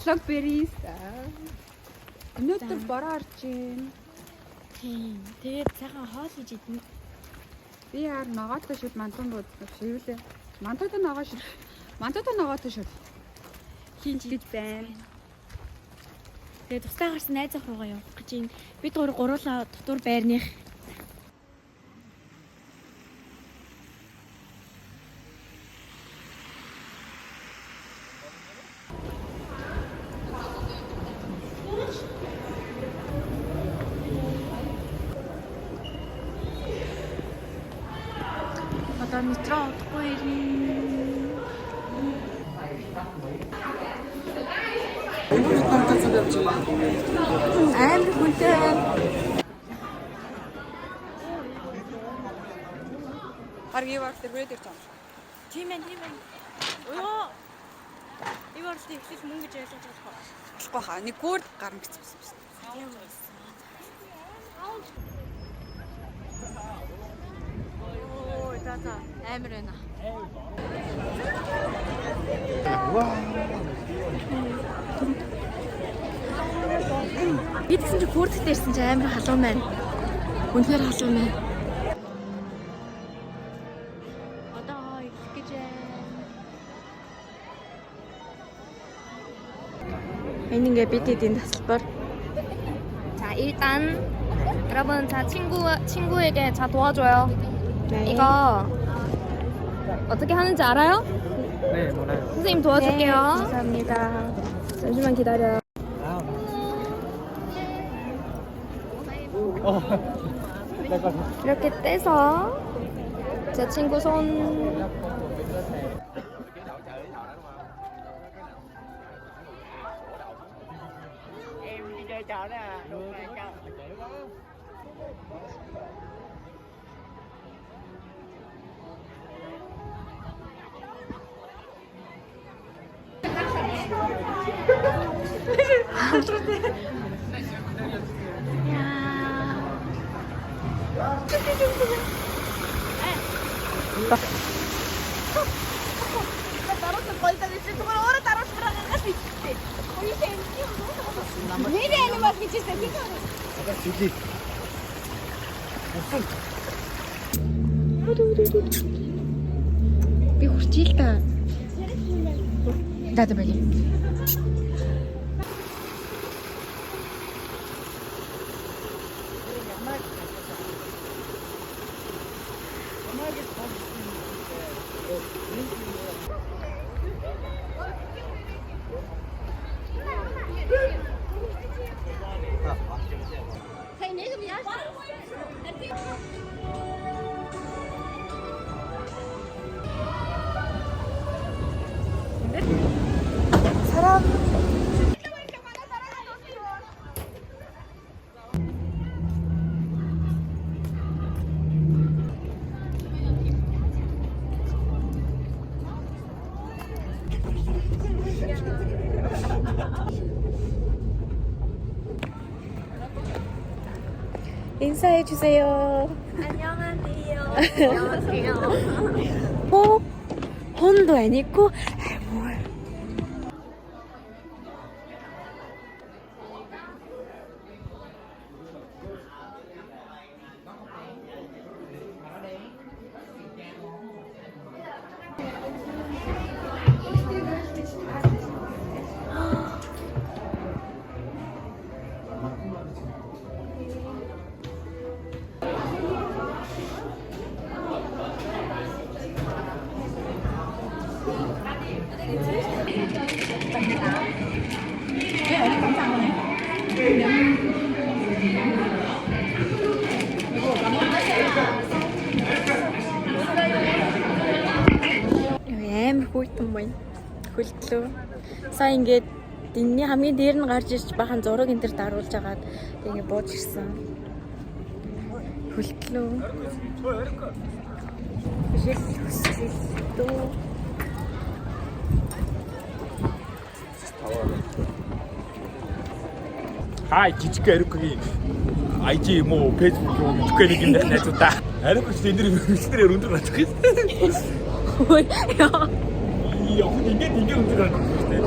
Blackberries. Өнөөдөр бороо орж байна. Тийм. Тэгээд цагаан хоол хийж идэнэ. Би яар ногоотой шууд мантан бод шивлээ. Мантайтай ногоо шив. Мантайтай ногоотой шууд. Хинж гэж байна. Тэгээд тустай гарсан найз ах руугаа явах гэж байна. Бид гурлаа дотор байрных. Одоо метро удахгүй ирнэ. Амар хүнтэй. Харгийн варт дээр ирж байгаа. Тийм ээ. Өө. Иварлт ихлэх мөнгө гэж ойлгож байгаа. Болохгүй хаа. Нэг гүрд гарна гэсэн юм. Тийм байсан. За амар байна. Би тэгсэн чи бүрдэгт ирсэн чи амар халуун байна. Үнэхээр халуун байна. Одоо их гэж энэ ингээ бид эдийн тасалбар. 자, 일단 여러분 자 친구에게 자 도와줘요. 네. 이거 어떻게 하는지 알아요? 네, 몰라요. 선생님 도와줄게요. 네, 감사합니다. 잠시만 기다려요. 이렇게 떼서 제 친구 손 Би хүрчил та. Дада байли. 사람 인사해 주세요. 안녕하세요. 안녕하세요. 혼도 아니고 뭘? Амар хүйтэн байна. Хөлтлөө. Сая ингээд дэнний хамгийн дээр нь гарч ирж бахан зураг энэ төр даруулж агаад тэгээ бууж ирсэн. Хөлтлөө. Хөлтлөө. Хай жижиг Ариукгийн IG юм уу, Facebook юм уу мэдгүй нэг юм байна найзуудаа. Ариук ч энэ дэр өндөр гарах юм. Ой яа. Яа, ингээд өндөр гарах юм шүү дээ.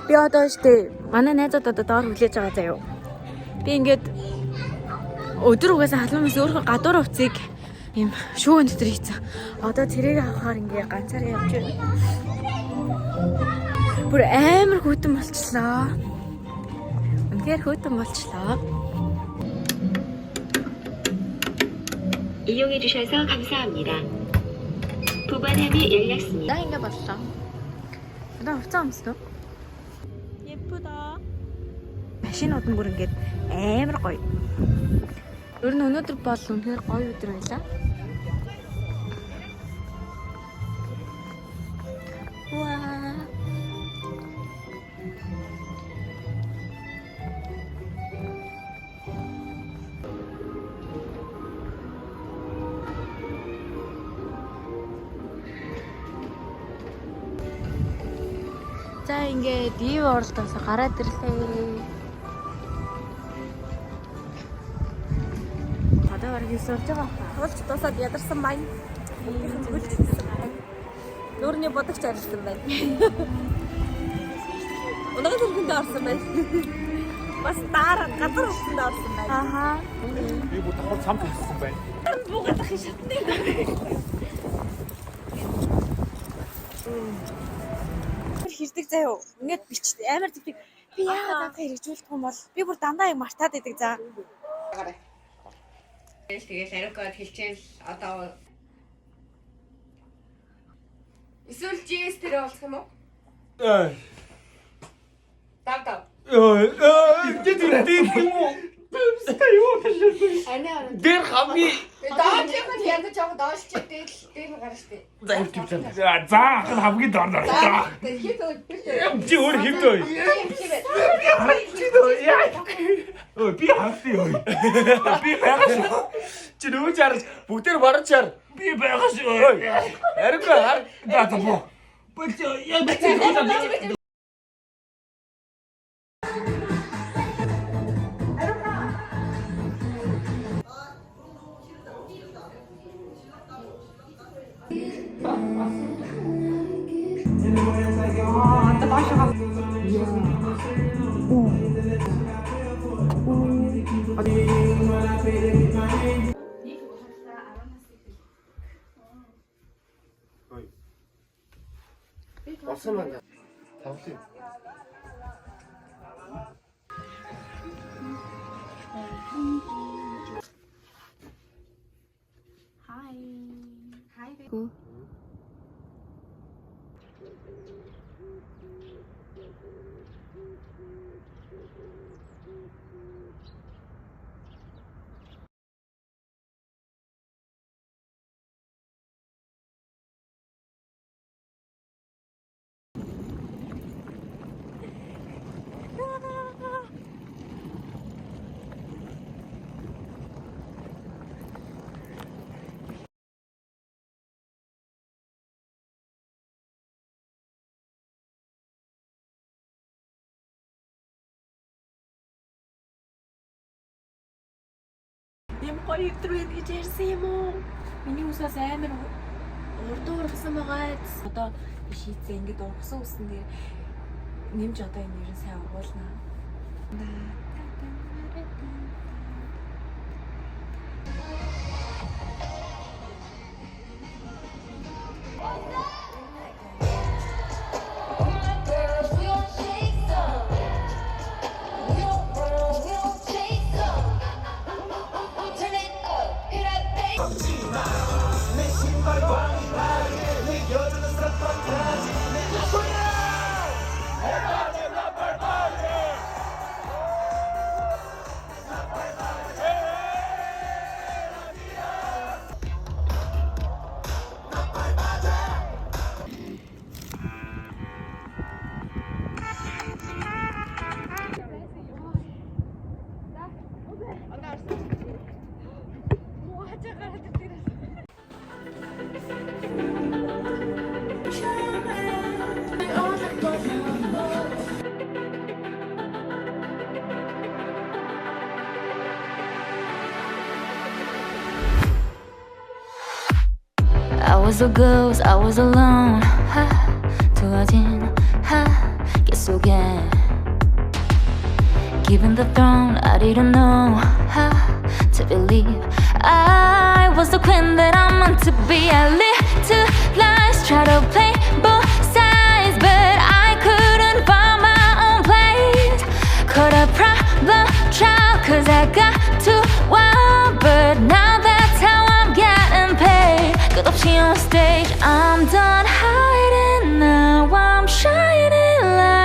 Би одоо штэ манай найзууд одоо доор хүлээж байгаа заяо. Би ингээд өдөр угаасаа халуунаас өөрөө гадуур уцыг юм шүүн дотор хийцэн. Одоо тэрийг авахаар ингээ ганцаараа явж байна. Бүр амар хөтөн болчлоо. Үнэхээр хөтөн болчлоо. 이용해 주셔서 감사합니다. 부반함이 열렸습니다. 나 ингээ боллоо. Одоо хувцас өмсдөө. 예쁘다. машинууд нь бүр ингээд амар гоё. Ер нь өнөөдөр бол үнэхээр гоё өдөр байлаа. Ваа. За ингээд див оролдоос гараад ирлээ. Одоо бараг ирсэж байгаа. Тулч тусаад ядарсан байна. Нүүрний бодогч арилсан байна. Унагаад хөлгөнд орсон байна. Бас дараа газар хөлгөнд орсон байна. Ахаа. Би бүр тохол цамд хэлсэн байна. Буугаад их шатны. Хэрдэг заяо. Ингээд бичт амар тэгдэг. Би яагаад анхаа хэрэгжүүлэх юм бол би бүр дандаа юм мартаад идэг заа. Тэгэл ариукад хэлчихэл одоо эсвэл GS дээр болох юм уу? Дав. Дээр хамгийн Дооч юм яг жоо дооч чи дээр гарна штэ. за анхан хамгийн доор. Хит Чи өөр хэмтэй. Би хавсан юу? Би байгаш. Чи нүүж харж бүгдээр бараж чар. Би байгаш. Ариука хар. За боо. Бэлч яа. 없으면 당신 Hi. Юм гоё өдөр байд гэж ярьсан юм уу? Миний усаас амар урдуур ургасан байгаа. Одоо шийдсэн ингээд ургасан усан дээр нэмж одоо энэ нэрэн сайн ургуулна. I was a ghost, I was alone. 두어진 하계 속에 Given the throne, I didn't know how to believe I was the queen that I'm meant to be. I lived two lives, try to play both sides, but I couldn't find my own place. Caught a problem child, cause I got too wild, but now that's how I'm getting paid. 끝없이 on stage, I'm done hiding, now I'm shining like